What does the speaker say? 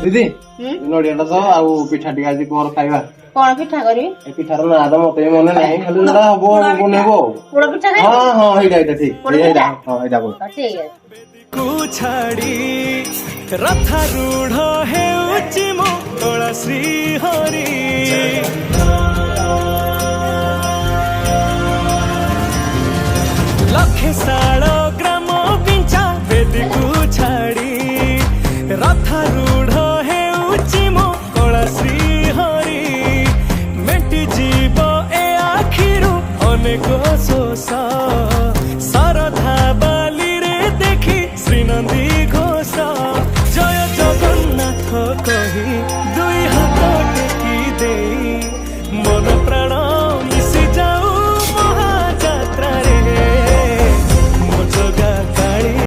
दीदी नड़िया तो पिठा टी आज कौन खाइबा कौन पिठा करी पिठार ना तो मत मन ना खाली जोड़ा हम बनइबो पोड़ पिठा खाई हां हां हेडा हेडा ठीक हेडा हां हेडा बोल ठीक है को छाड़ी रथारूढ़ हेउची मो तोला श्री हरि लखे साल ग्राम पिंचा वेदी को छाड़ी रथारूढ़ हेउची मो तोला श्री हरि मेटी जीव ए आखिरु अनेक शोष सरधा बाली रे देखी श्रीनंदी